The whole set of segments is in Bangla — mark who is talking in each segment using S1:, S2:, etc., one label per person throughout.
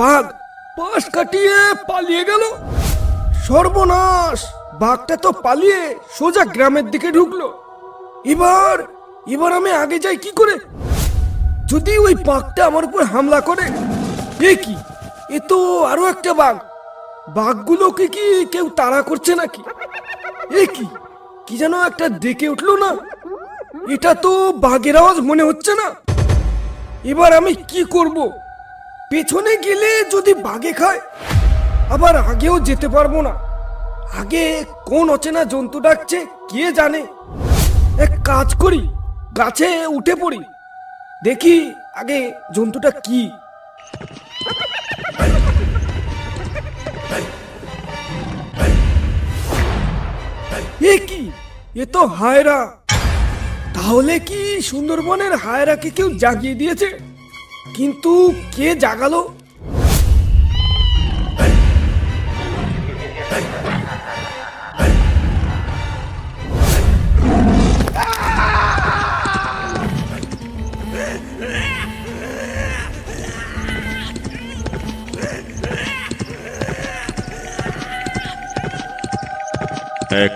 S1: বাঘ পাশ কাটিয়ে পালিয়ে গেল। সর্বনাশ, বাঘটা তো পালিয়ে সোজা গ্রামের দিকে ঢুকলো। এবার এবার আমি আগে যাই কি করে? যদি ওই বাঘটা আমার উপর হামলা করে? এ কি, এ তো আরো একটা বাঘ। বাঘগুলোকে কি কেউ তাড়া করছে নাকি? এ কি, কি যেন একটা ডেকে উঠলো না? এটা তো বাঘের আওয়াজ মনে হচ্ছে না। এবার আমি কি করব? পেছনে গেলে যদি বাঘে খায়, আবার আগেও যেতে পারবো না। আগে কোন অচেনা জন্তু ডাকছে কে জানে। এক কাজ করি, গাছে উঠে পড়ি, দেখি আগে জন্তুটা কি। এ কি, এ তো হায়রা। তাহলে কি সুন্দরবনের হায়রাকে কেউ জাগিয়ে দিয়েছে? কিন্তু কে জাগালো?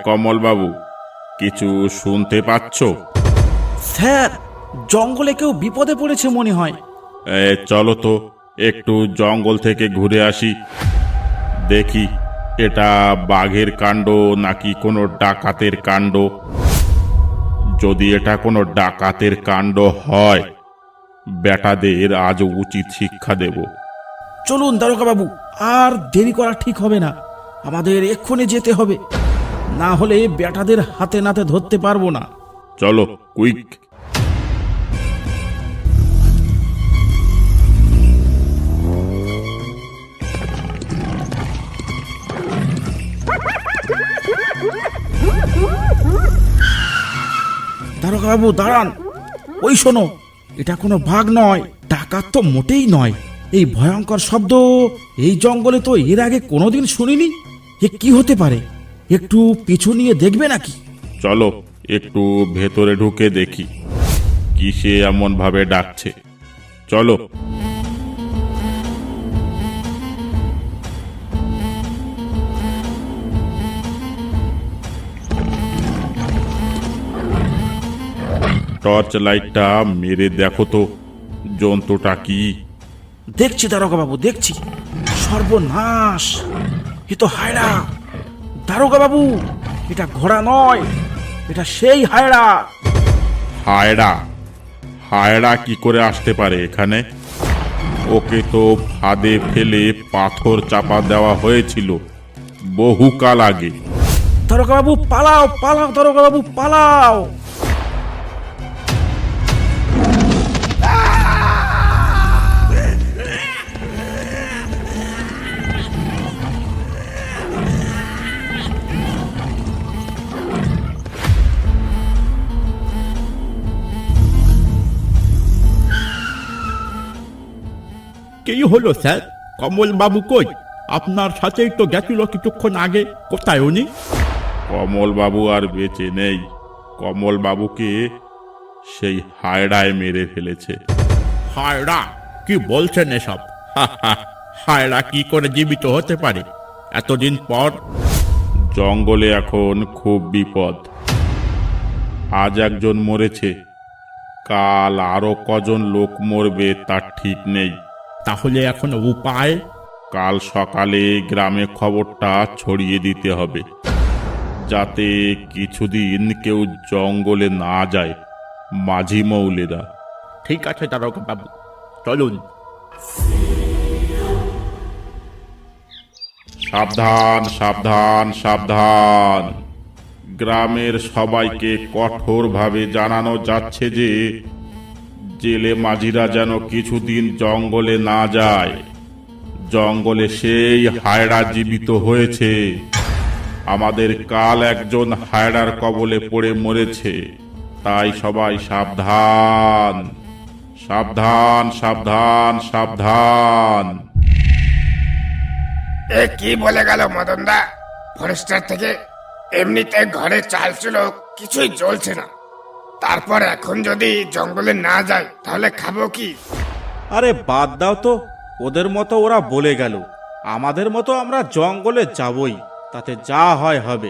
S2: কমল বাবু, কিছু শুনতে পাচ্ছ?
S3: স্যার, জঙ্গলে কেউ বিপদে পড়েছে মনে হয়।
S2: চলো তো একটু জঙ্গল থেকে ঘুরে আসি, দেখি এটা বাঘের কাণ্ড নাকি কোনো ডাকাতের কাণ্ড। যদি এটা কোনো ডাকাতের কাণ্ড হয়, বেটাদের আজ উচিত শিক্ষা দেব।
S3: চলুন দারোগা বাবু, আর দেরি করা ঠিক হবে না। আমাদের এক্ষুনি যেতে হবে, না হলে বেটাদের হাতে নাতে ধরতে পারবো না।
S2: চলো কুইক।
S3: দারোগা বাবু দাঁড়ান। ওই শোনো, এটা কোনো বাঘ নয়, ডাকাত তো মোটেই নয়। এই ভয়ঙ্কর শব্দ এই জঙ্গলে তো এর আগে কোনোদিন শুনিনি। এ কি হতে পারে? একটু পিছু নিয়ে দেখবে নাকি?
S2: চলো একটু ভেতরে ঢুকে দেখি কিসে এমন ভাবে ডাকছে। চলো। টর্চ লাইটটা মেরে দেখো তো জন্তুটা কি।
S3: দেখছি দারোগা বাবু, দেখছি। সর্বনাশ, এ তো হায়রা। দারোগা বাবু, এটা ঘোড়া নয়, এটা সেই হায়রা।
S2: হায়রা? হায়রা কি করে আসতে পারে এখানে? ওকে তো ফাঁদে ফেলে পাথর চাপা দেওয়া হয়েছিল বহুকাল আগে।
S3: দারোগা বাবু পালাও, পালাও দারোগা বাবু পালাও।
S4: কি হলো স্যার? কমল বাবু কই? আপনার সাথেই তো গেছিল কিছুক্ষণ আগে। কোথায় উনি?
S2: কমল বাবু আর বেঁচে নেই। কমল বাবুকে সেই হায়রায় মেরে ফেলেছে।
S4: হায়রা? কি বলছেন এসব? হায়রা কি করে জীবিত হতে পারে এতদিন পর?
S2: জঙ্গলে এখন খুব বিপদ। আজ একজন মরেছে, কাল আরো কজন লোক মরবে তার ঠিক নেই।
S4: তাহলে এখন উপায়?
S2: কাল সকালে গ্রামে খবরটা ছড়িয়ে দিতে হবে, যাতে কিছুদিন কেউ জঙ্গলে না যায়। মাঝি মৌলেরা।
S4: ঠিক আছে দারোগা বাবু, চলুন।
S2: সাবধান সাবধান সাবধান! গ্রামের সবাইকে কঠোরভাবে জানানো যাচ্ছে যে জেলে মাঝিরা যেন কিছুদিন জঙ্গলে না যায়। জঙ্গলে সেই হায়রা জীবিত হয়েছে। আমাদের কাল একজন হায়রার কবলে পড়ে মরেছে। তাই সবাই সাবধান সাবধান সাবধান সাবধান!
S5: এ কি বলে গেল মদনদা? ফরেস্টার থেকে এমনিতে ঘরে চাল ছিল, কিছুই জ্বলছে না। তারপর এখন যদি জঙ্গলে না যায় তাহলে খাবো কি?
S6: আরে বাদ দাও তো,
S3: ওদের মতো ওরা বলে গেল, আমাদের মতো আমরা জঙ্গলে যাবই, তাতে যা হয় হবে।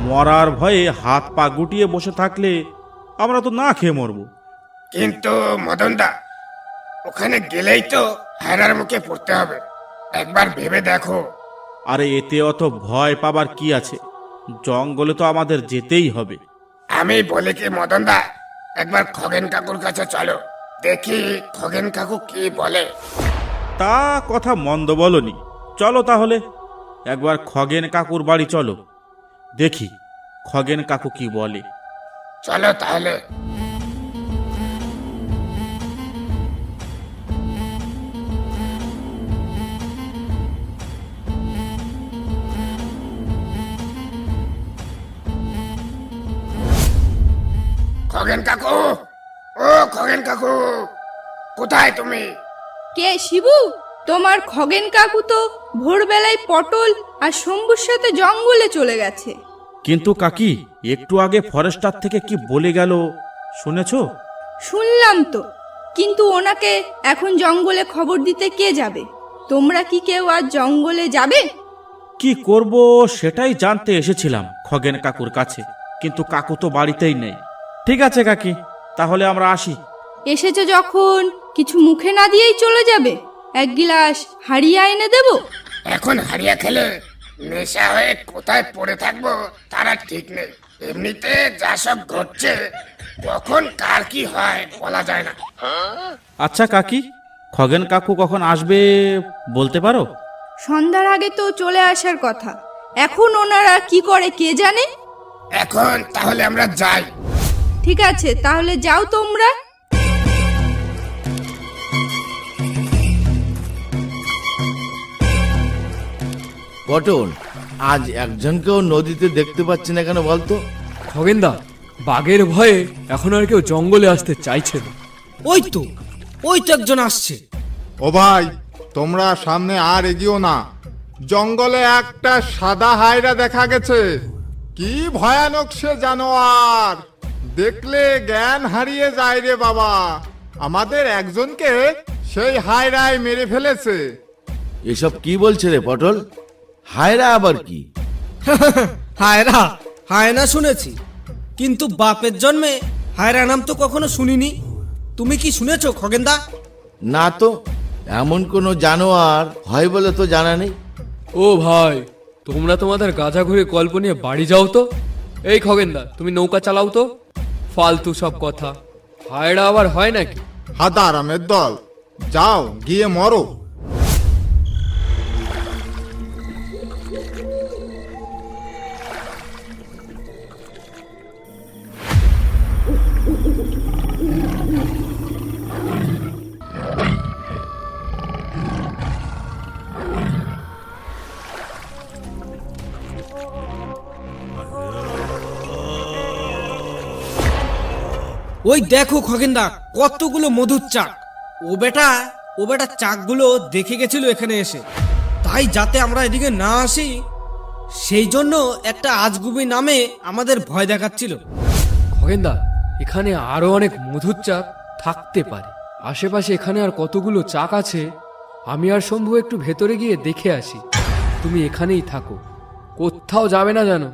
S3: মরার ভয়ে হাত পা গুটিয়ে বসে থাকলে আমরা তো না খেয়ে মরবো।
S5: কিন্তু মদনদা, ওখানে গেলেই তো হায়রার মুখে পড়তে হবে। একবার ভেবে দেখো।
S3: আরে এতে অত ভয় পাবার কি আছে? জঙ্গলে তো আমাদের যেতেই হবে।
S5: আমি বলি কি মদনদা, একবার খগেন কাকুর কাছে চলো, দেখি খগেন কাকু কি বলে।
S3: তা কথা মন্দ বলনি, চলো তাহলে একবার খগেন কাকুর বাড়ি চলো, দেখি খগেন কাকু কি বলে।
S5: চলো তাহলে। খগেন কাকু, ও খগেন কাকু, কোথায় তুমি?
S6: কে শিবু? তোমার খগেন কাকু তো ভোরবেলায় পটল আর শম্ভুর সাথে জঙ্গলে চলে গেছে।
S3: কিন্তু কাকি, একটু আগে ফরেস্টার থেকে কি বলে গেল শুনেছো?
S6: শুনলাম তো, কিন্তু ওনাকে এখন জঙ্গলে খবর দিতে কে যাবে? তোমরা কি কেউ আজ জঙ্গলে যাবে?
S3: কি করব সেটাই জানতে এসেছিলাম খগেন কাকুর কাছে, কিন্তু কাকু তো বাড়িতেই নেই। ঠিক আছে কাকি, তাহলে আমরা আসি।
S6: এসেছো যখন কিছু মুখে না দিয়েই চলে যাবে? এক গিলাস হাড়িয়া এনে দেব?
S5: এখন হারিয়া খেলে নেশা হয়ে কোথায় পড়ে থাকবো তারা ঠিক নেই। এমনিতে যা সব ঘটছে, কখন কার কি হয় বলা যায় না।
S3: আচ্ছা কাকি, খগেন কাকু কখন আসবে বলতে পারো?
S6: সন্ধ্যার আগে তো চলে আসার কথা, এখন ওনারা কি করে কে জানে।
S5: এখন তাহলে আমরা যাই।
S6: ঠিক আছে, তাহলে যাও তোমরা।
S7: পটল, আজ একজনকেও নদীতে দেখতে পাচ্ছি না কেন বলতো?
S1: খগেনদা, বাঘের ভয়ে এখন আর কেউ জঙ্গলে আসতে চাইছে না।
S8: ওই তো একজন আসছে।
S9: ও ভাই, তোমরা সামনে আর এগিও না। জঙ্গলে একটা সাদা হায়রা দেখা গেছে। কি ভয়ানক সে জানোয়ার, দেখলে জ্ঞান হারিয়ে যায় রে বাবা। আমাদের একজনকে সেই হায়রায় মেরে ফেলেছে।
S7: এসব কি বলছে রে পটল? হায়রা আবার কি?
S8: হায়রা, হায়না শুনেছি, কিন্তু বাপের জন্মে হায়রা নাম তো কখনো শুনিনি। তুমি কি শুনেছো খগেনদা?
S7: না তো, এমন কোনো জানোয়ার হয় বলে তো জানা নেই।
S10: ও ভাই, তোমরা তোমাদের গাঁজা ঘুরে গল্প নিয়ে বাড়ি যাও তো। এই খগেনদা, তুমি নৌকা চালাও তো। ফালতু সব কথা, হায়রা আবার হয় নাকি?
S9: হাদারামের দল, যাও গিয়ে মরো।
S8: ওই দেখো খগেনদা, কতগুলো মধুর চাক। ও বেটা চাকগুলো দেখে গেছিল এখানে এসে, তাই যাতে আমরা এদিকে না আসি সেই জন্য একটা আজগুবি নামে আমাদের ভয় দেখাচ্ছিল।
S10: খগেনদা, এখানে আরো অনেক মধুর চাক থাকতে পারে। আশেপাশে এখানে আর কতগুলো চাক আছে, আমি আর শম্ভু একটু ভেতরে গিয়ে দেখে আসি। তুমি এখানেই থাকো, কোথাও যাবে না জানো?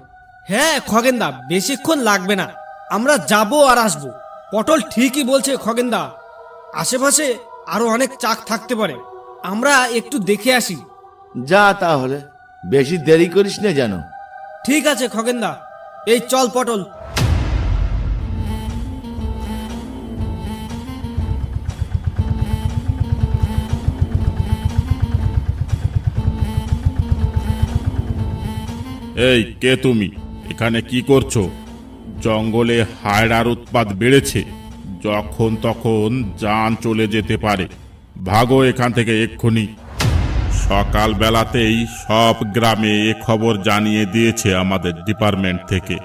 S8: হ্যাঁ খগেনদা, বেশিক্ষণ লাগবে না, আমরা যাবো আর আসবো। পটল ঠিকই বলছে খগেনদা, আশেপাশে আরো অনেক চাক থাকতে পারে, আমরা একটু দেখে আসি।
S7: যা তাহলে, বেশি দেরি করিস না যেন।
S8: ঠিক আছে খগেনদা, এই চল পটল।
S2: এই কে তুমি? এখানে কি করছো? জঙ্গলে হায়রার উৎপাত বেড়েছে, যখন তখন জান চলে যেতে পারে। ভাগো এখান থেকে এক্ষুনি। সকাল বেলাতেই সব গ্রামে এ খবর জানিয়ে দিয়েছে আমাদের ডিপার্টমেন্ট থেকে।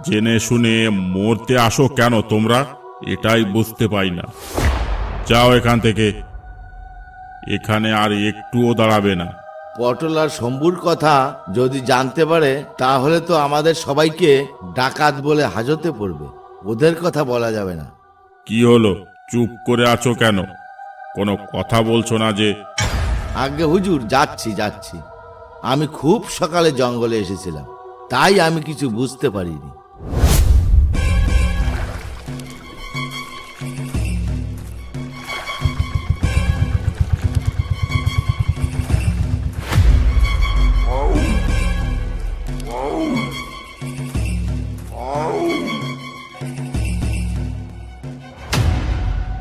S2: জেনে শুনে মরতে আসো কেন তোমরা, এটাই বুঝতে পাই না। যাও এখান থেকে, এখানে আর একটুও দাঁড়াবে না।
S7: পটল আর শম্ভুর কথা যদি জানতে পারে তাহলে তো আমাদের সবাইকে ডাকাত বলে হাজতে পড়বে। ওদের কথা বলা যাবে না।
S2: কি হলো, চুপ করে আছো কেন? কোনো কথা বলছো না যে?
S7: আগে হুজুর, যাচ্ছি যাচ্ছি। আমি খুব সকালে জঙ্গলে এসেছিলাম, তাই আমি কিছু বুঝতে পারিনি।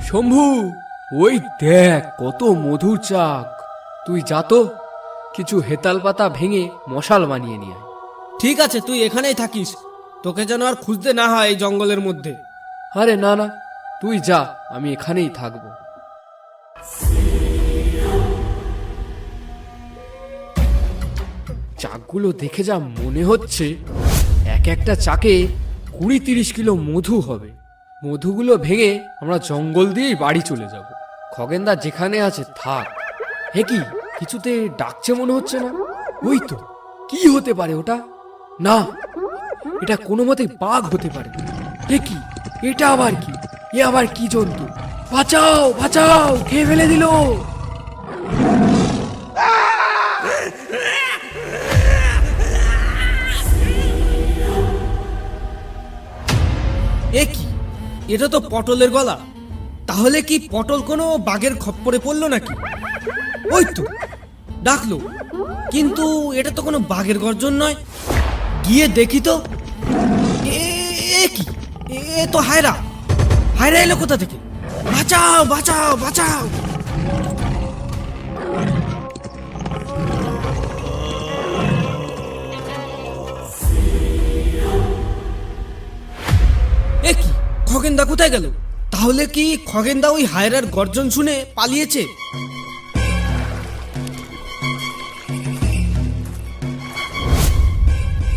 S10: শম্ভু, ওই দেখ কত মধুর চাক। তুই যা তো, কিছু হেতাল পাতা ভেঙে মশাল বানিয়ে নিয়ে আয়।
S8: ঠিক আছে, তুই এখানেই থাকিস, তোকে যেন আর খুঁজতে না হয় এই জঙ্গলের মধ্যে।
S10: আরে না না, তুই যা, আমি এখানেই থাকবো। চাকগুলো দেখে যা মনে হচ্ছে, এক একটা চাকে 20-30 কিলো মধু হবে। মধুগুলো ভেঙে আমরা জঙ্গল দিয়েই বাড়ি চলে যাব। খগেনদা যেখানে আছে থাক। হে কি, কিছুতে ডাকছে মনে হচ্ছে না? ওই তো, কি হতে পারে ওটা? না, এটা কোনো মতে বাঘ হতে পারে। হে কি, এটা আবার কি? এ আবার কি জন্তু? বাঁচাও বাঁচাও, খেয়ে ফেলে দিল।
S8: এ কি, এটা তো পটলের গলা। তাহলে কি পটল কোনো বাঘের খপ্পরে পড়লো নাকি? ওই তো ডাকলো, কিন্তু এটা তো কোনো বাঘের গর্জন নয়। গিয়ে দেখি তো। এ কি, এ তো হায়রা। হায়রা এলো কোথা থেকে? বাঁচাও বাঁচাও বাঁচাও। এ কি, খগেনদা কোথায় গেল? তাহলে কি খগেনদা ওই হায়রার গর্জন শুনে পালিয়েছে?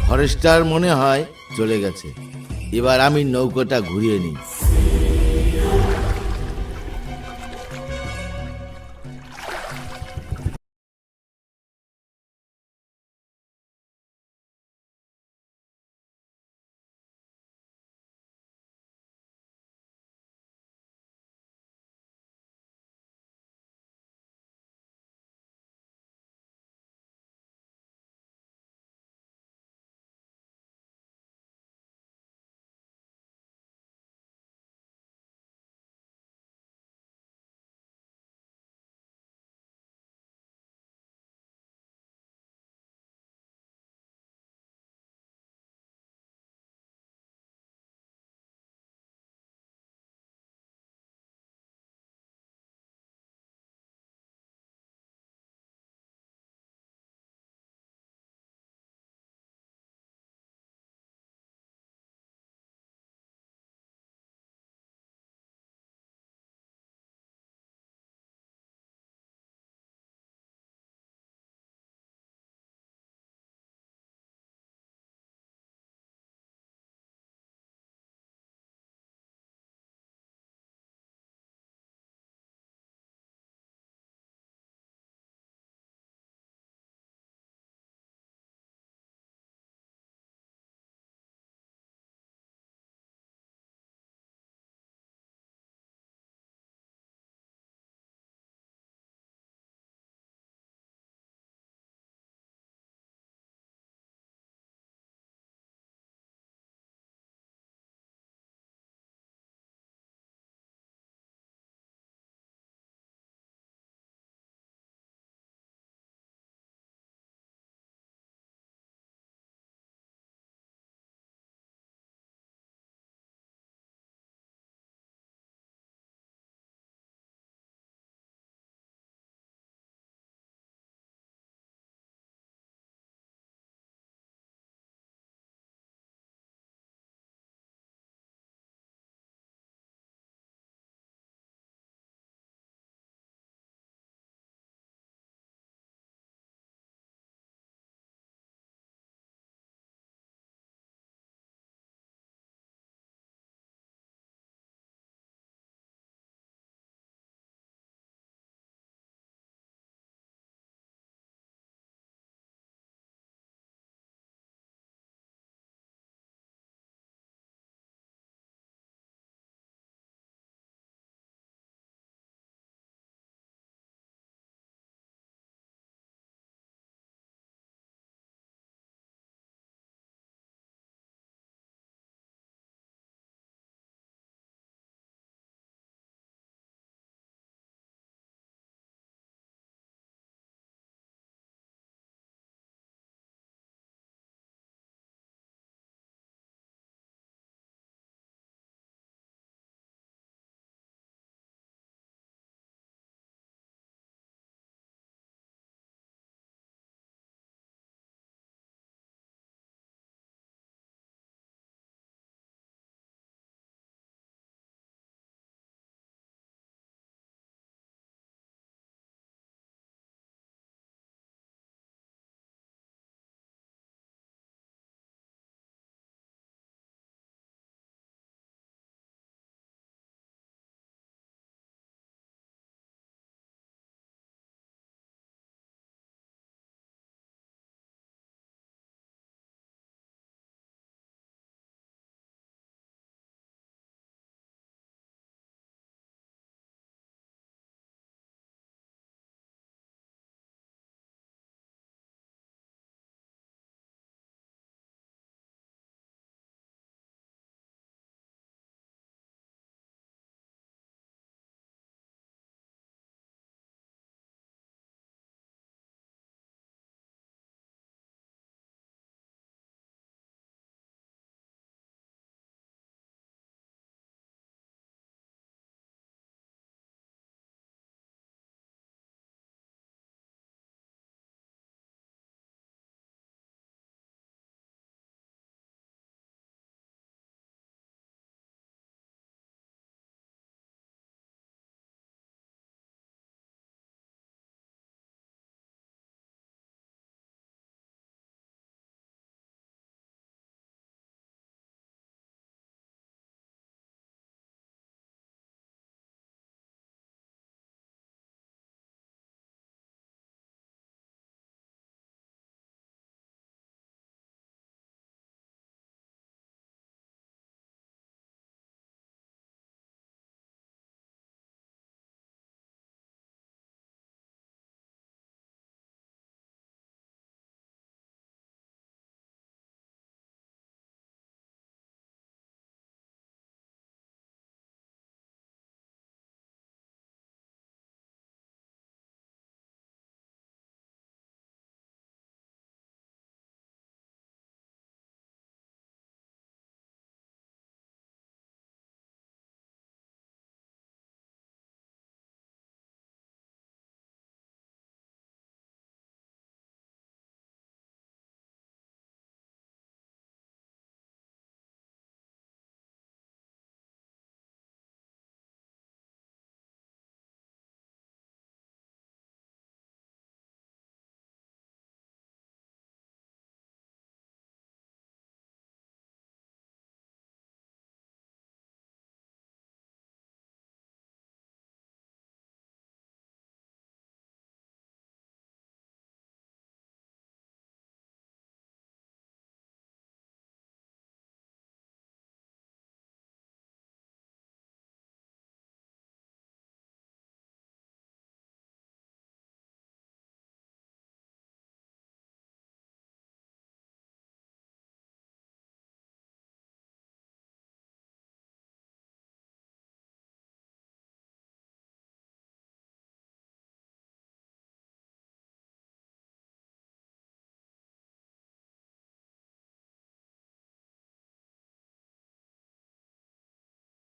S7: ফরেস্টার মনে হয় চলে গেছে। এবার আমি নৌকোটা ঘুরিয়ে নিই।